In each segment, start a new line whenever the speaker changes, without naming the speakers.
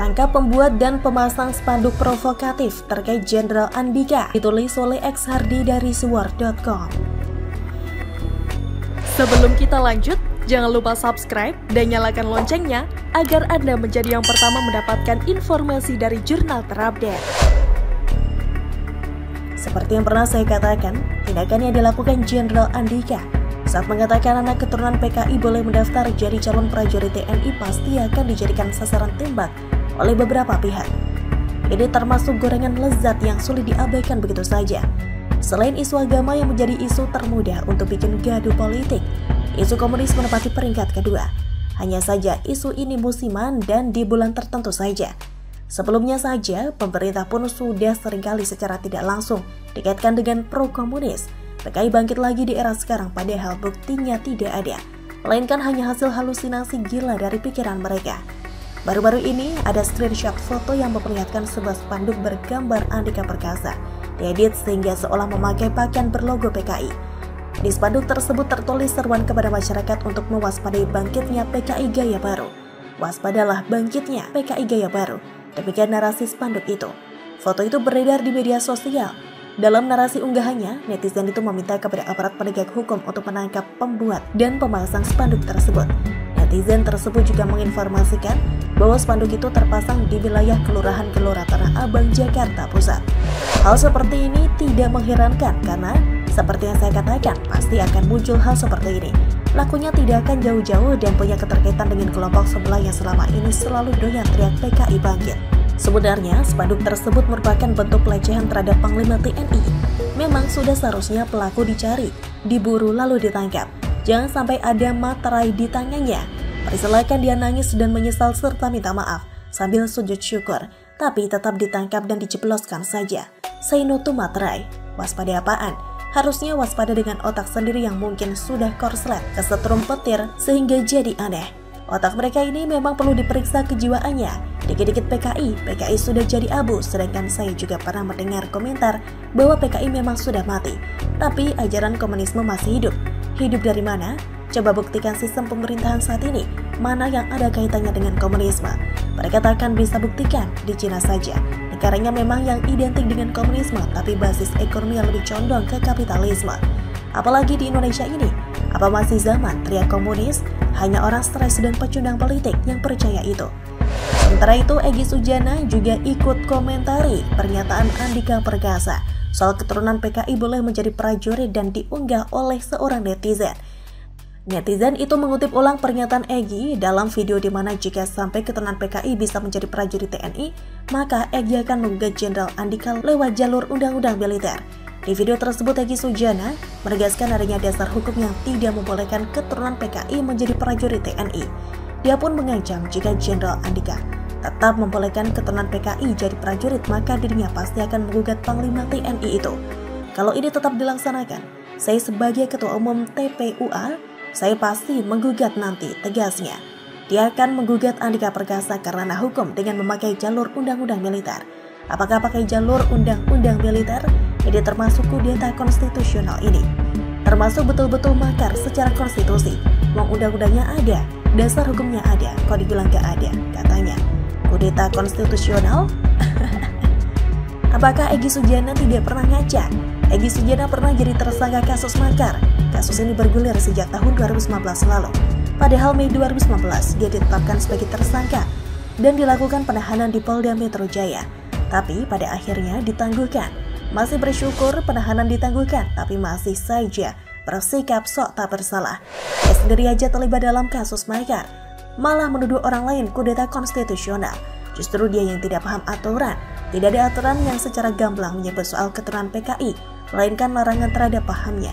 Menangkap pembuat dan pemasang spanduk provokatif terkait Jenderal Andika, ditulis oleh X Hardi dari suwar.com. Sebelum kita lanjut, jangan lupa subscribe dan nyalakan loncengnya agar Anda menjadi yang pertama mendapatkan informasi dari jurnal terupdate. Seperti yang pernah saya katakan, tindakan yang dilakukan Jenderal Andika saat mengatakan anak keturunan PKI boleh mendaftar jadi calon prajurit TNI pasti akan dijadikan sasaran tembak oleh beberapa pihak. Ini termasuk gorengan lezat yang sulit diabaikan begitu saja. Selain isu agama yang menjadi isu termudah untuk bikin gaduh politik, isu komunis menempati peringkat kedua. Hanya saja isu ini musiman dan di bulan tertentu saja. Sebelumnya saja, pemerintah pun sudah seringkali secara tidak langsung dikaitkan dengan pro-komunis. PKI bangkit lagi di era sekarang padahal buktinya tidak ada, melainkan hanya hasil halusinasi gila dari pikiran mereka. Baru-baru ini ada screenshot foto yang memperlihatkan sebuah spanduk bergambar Andika Perkasa, diedit sehingga seolah memakai pakaian berlogo PKI. Di spanduk tersebut tertulis seruan kepada masyarakat untuk mewaspadai bangkitnya PKI Gaya Baru. Waspadalah bangkitnya PKI Gaya Baru. Demikian narasi spanduk itu. Foto itu beredar di media sosial. Dalam narasi unggahannya, netizen itu meminta kepada aparat penegak hukum untuk menangkap pembuat dan pemasang spanduk tersebut. Netizen tersebut juga menginformasikan bahwa spanduk itu terpasang di wilayah Kelurahan Gelora Tanah Abang, Jakarta Pusat. Hal seperti ini tidak mengherankan karena seperti yang saya katakan, pasti akan muncul hal seperti ini. Lakunya tidak akan jauh-jauh dan punya keterkaitan dengan kelompok sebelah yang selama ini selalu doyan teriak PKI bangkit. Sebenarnya, spanduk tersebut merupakan bentuk pelecehan terhadap Panglima TNI. Memang sudah seharusnya pelaku dicari, diburu lalu ditangkap. Jangan sampai ada materai di tangannya. Persilakan dia nangis dan menyesal serta minta maaf sambil sujud syukur, tapi tetap ditangkap dan dijebloskan saja. Say no to materai. Waspada apaan? Harusnya waspada dengan otak sendiri yang mungkin sudah korslet, kesetrum petir sehingga jadi aneh. Otak mereka ini memang perlu diperiksa kejiwaannya. Dikit-dikit PKI sudah jadi abu, sedangkan saya juga pernah mendengar komentar bahwa PKI memang sudah mati. Tapi ajaran komunisme masih hidup. Hidup dari mana? Coba buktikan sistem pemerintahan saat ini. Mana yang ada kaitannya dengan komunisme? Mereka tak akan bisa buktikan di Cina saja. Negaranya memang yang identik dengan komunisme, tapi basis ekonomi yang lebih condong ke kapitalisme. Apalagi di Indonesia ini, apa masih zaman teriak komunis? Hanya orang stres dan pecundang politik yang percaya itu. Sementara itu, Egy Sujana juga ikut komentari pernyataan Andika Perkasa soal keturunan PKI boleh menjadi prajurit dan diunggah oleh seorang netizen. Netizen itu mengutip ulang pernyataan Egy dalam video di mana jika sampai keturunan PKI bisa menjadi prajurit TNI, maka Egy akan menggugat Jenderal Andika lewat jalur undang-undang militer. Di video tersebut, Egy Sujana menegaskan adanya dasar hukum yang tidak membolehkan keturunan PKI menjadi prajurit TNI. Dia pun mengancam jika Jenderal Andika tetap membolehkan keturunan PKI jadi prajurit, maka dirinya pasti akan menggugat Panglima TNI itu. Kalau ini tetap dilaksanakan, saya sebagai Ketua Umum TPUA, saya pasti menggugat nanti, tegasnya. Dia akan menggugat Andika Perkasa karena hukum dengan memakai jalur undang-undang militer. Apakah pakai jalur undang-undang militer? Ini termasuk kudeta konstitusional ini. Termasuk betul-betul makar secara konstitusi. Uang undang-undangnya ada, dasar hukumnya ada, kok dibilang gak ada, katanya. Kudeta konstitusional? Apakah Egy Sujana tidak pernah ngaca? Egy Sujana pernah jadi tersangka kasus makar. Kasus ini bergulir sejak tahun 2019 lalu. Padahal Mei 2019 dia ditetapkan sebagai tersangka dan dilakukan penahanan di Polda Metro Jaya. Tapi pada akhirnya ditangguhkan. Masih bersyukur penahanan ditangguhkan, tapi masih saja bersikap sok tak bersalah. Dia sendiri aja terlibat dalam kasus makar, malah menuduh orang lain kudeta konstitusional. Justru dia yang tidak paham aturan. Tidak ada aturan yang secara gamblang menyebut soal keturunan PKI, melainkan larangan terhadap pahamnya.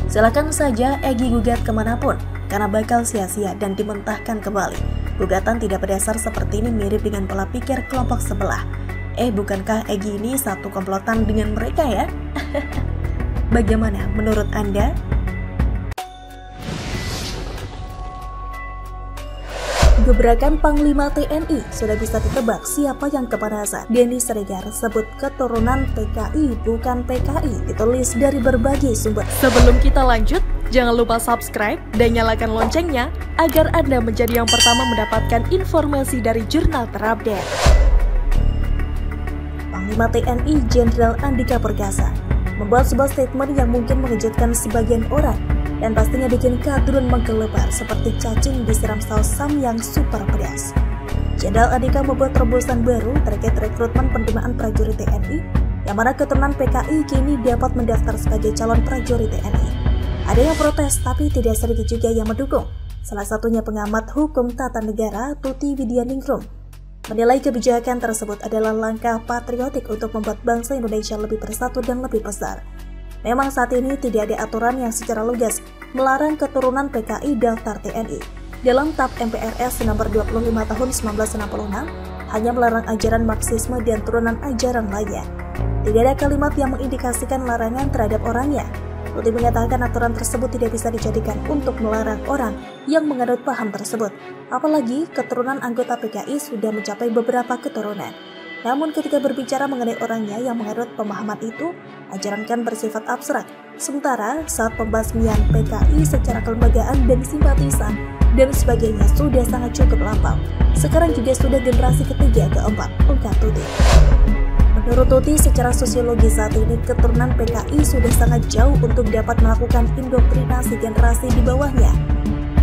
Silakan saja Egy gugat kemanapun, karena bakal sia-sia dan dimentahkan kembali. Gugatan tidak berdasar seperti ini mirip dengan pola pikir kelompok sebelah. Bukankah Egy ini satu komplotan dengan mereka ya? Bagaimana menurut Anda? Gebrakan Panglima TNI sudah bisa ditebak siapa yang kepanasan. Denny Siregar sebut keturunan PKI bukan PKI, ditulis dari berbagai sumber. Sebelum kita lanjut, Jangan lupa subscribe dan nyalakan loncengnya agar Anda menjadi yang pertama mendapatkan informasi dari jurnal terupdate. Panglima TNI Jenderal Andika Perkasa membuat sebuah statement yang mungkin mengejutkan sebagian orang dan pastinya bikin kadrun menggelebar seperti cacing disiram saus samyang super pedas. Jenderal Andika membuat terobosan baru terkait rekrutmen penerimaan prajurit TNI yang mana keturunan PKI kini dapat mendaftar sebagai calon prajurit TNI. Ada yang protes tapi tidak sedikit juga yang mendukung. Salah satunya pengamat hukum tata negara Tuti Widianingrum menilai kebijakan tersebut adalah langkah patriotik untuk membuat bangsa Indonesia lebih bersatu dan lebih besar. Memang saat ini tidak ada aturan yang secara lugas melarang keturunan PKI daftar TNI. Dalam TAP MPRS nomor 25 tahun 1966 hanya melarang ajaran Marxisme dan turunan ajaran lainnya. Tidak ada kalimat yang mengindikasikan larangan terhadap orangnya. Tuti mengatakan aturan tersebut tidak bisa dijadikan untuk melarang orang yang menganut paham tersebut. Apalagi keturunan anggota PKI sudah mencapai beberapa keturunan. Namun ketika berbicara mengenai orangnya yang menganut pemahaman itu, ajaran kan bersifat abstrak. Sementara saat pembasmian PKI secara kelembagaan dan simpatisan dan sebagainya sudah sangat cukup lampau. Sekarang juga sudah generasi ketiga keempat, ungkap Tuti. Menurut Tuti, secara sosiologis saat ini keturunan PKI sudah sangat jauh untuk dapat melakukan indoktrinasi generasi di bawahnya.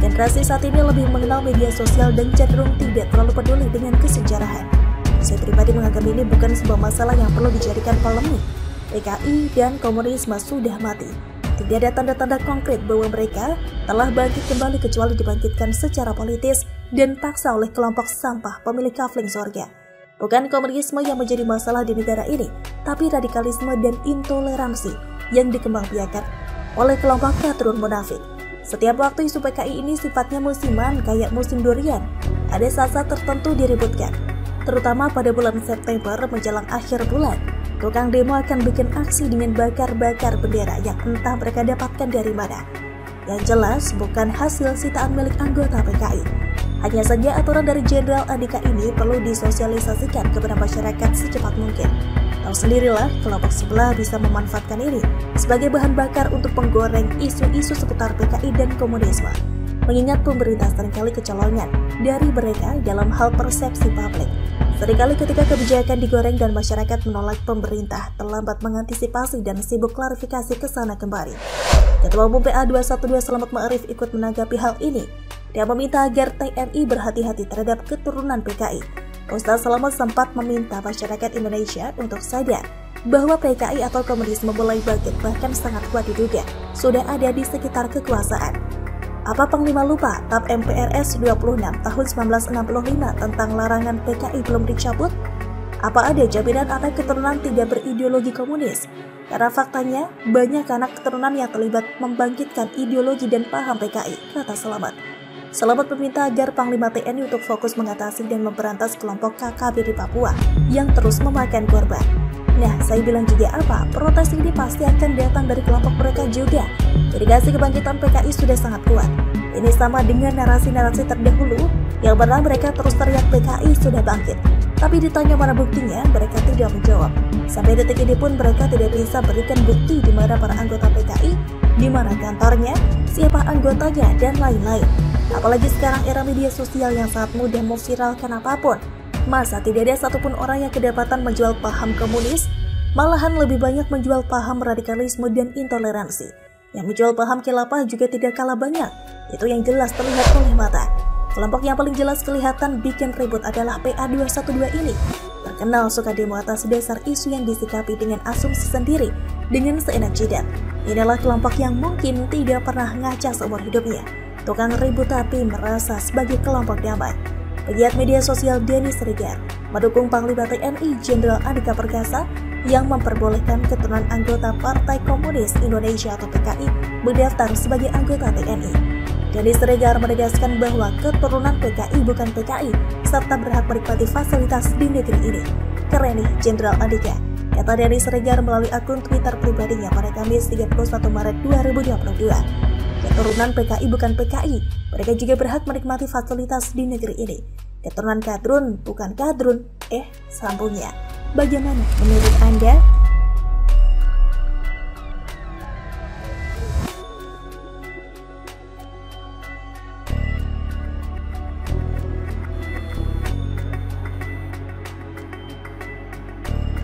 Generasi saat ini lebih mengenal media sosial dan cenderung tidak terlalu peduli dengan kesejarahan. Saya pribadi menganggap ini bukan sebuah masalah yang perlu dijadikan polemik. PKI dan komunisme sudah mati. Tidak ada tanda-tanda konkret bahwa mereka telah bangkit kembali kecuali dibangkitkan secara politis dan paksa oleh kelompok sampah pemilik kafling sorga. Bukan komunisme yang menjadi masalah di negara ini, tapi radikalisme dan intoleransi yang dikembangbiakan oleh kelompok kadrun munafik. Setiap waktu isu PKI ini sifatnya musiman kayak musim durian. Ada saat-saat tertentu diributkan, terutama pada bulan September menjelang akhir bulan. Tukang demo akan bikin aksi dengan bakar-bakar bendera yang entah mereka dapatkan dari mana. Yang jelas bukan hasil sitaan milik anggota PKI. Hanya saja aturan dari Jenderal Andika ini perlu disosialisasikan kepada masyarakat secepat mungkin. Tahu sendirilah, kelompok sebelah bisa memanfaatkan ini sebagai bahan bakar untuk menggoreng isu-isu seputar PKI dan komunisme. Mengingat pemerintah seringkali kecolongan dari mereka dalam hal persepsi publik. Seringkali ketika kebijakan digoreng dan masyarakat menolak, pemerintah terlambat mengantisipasi dan sibuk klarifikasi ke sana kembali. Ketua Umum PA212 Selamat Ma'arif ikut menanggapi hal ini. Dia meminta agar TNI berhati-hati terhadap keturunan PKI. Ustaz Selamat sempat meminta masyarakat Indonesia untuk sadar bahwa PKI atau komunisme mulai bangkit bahkan sangat kuat diduga sudah ada di sekitar kekuasaan. Apa Panglima lupa TAP MPRS 26 tahun 1965 tentang larangan PKI belum dicabut? Apa ada jaminan anak keturunan tidak berideologi komunis? Karena faktanya banyak anak keturunan yang terlibat membangkitkan ideologi dan paham PKI, kata Selamat. Selamat meminta agar Panglima TNI untuk fokus mengatasi dan memberantas kelompok KKB di Papua yang terus memakan korban. Nah, saya bilang juga apa, protes ini pasti akan datang dari kelompok mereka juga. Indikasi kebangkitan PKI sudah sangat kuat. Ini sama dengan narasi-narasi terdahulu yang mana mereka terus teriak PKI sudah bangkit. Tapi ditanya mana buktinya, mereka tidak menjawab. Sampai detik ini pun mereka tidak bisa berikan bukti di mana para anggota PKI, di mana kantornya, siapa anggotanya, dan lain-lain. Apalagi sekarang era media sosial yang sangat mudah memviralkan apapun. Masa tidak ada satupun orang yang kedapatan menjual paham komunis, malahan lebih banyak menjual paham radikalisme dan intoleransi. Yang menjual paham khilafah juga tidak kalah banyak, itu yang jelas terlihat oleh mata. Kelompok yang paling jelas kelihatan bikin ribut adalah PA212 ini. Terkenal suka demo atas dasar isu yang disikapi dengan asumsi sendiri, dengan seenak jidat. Inilah kelompok yang mungkin tidak pernah ngaca seumur hidupnya. Tukang ribut tapi merasa sebagai kelompok damai. Pegiat media sosial Denny Siregar mendukung Panglima TNI Jenderal Andika Perkasa yang memperbolehkan keturunan anggota Partai Komunis Indonesia atau PKI mendaftar sebagai anggota TNI. Denny Siregar menegaskan bahwa keturunan PKI bukan PKI serta berhak menikmati fasilitas di negeri ini. Keren nih Jenderal Andika, kata Denny Siregar melalui akun Twitter pribadinya pada Kamis 31 Maret 2022. Keturunan PKI bukan PKI, mereka juga berhak menikmati fasilitas di negeri ini. Keturunan kadrun bukan kadrun, sambungnya. Bagaimana menurut Anda?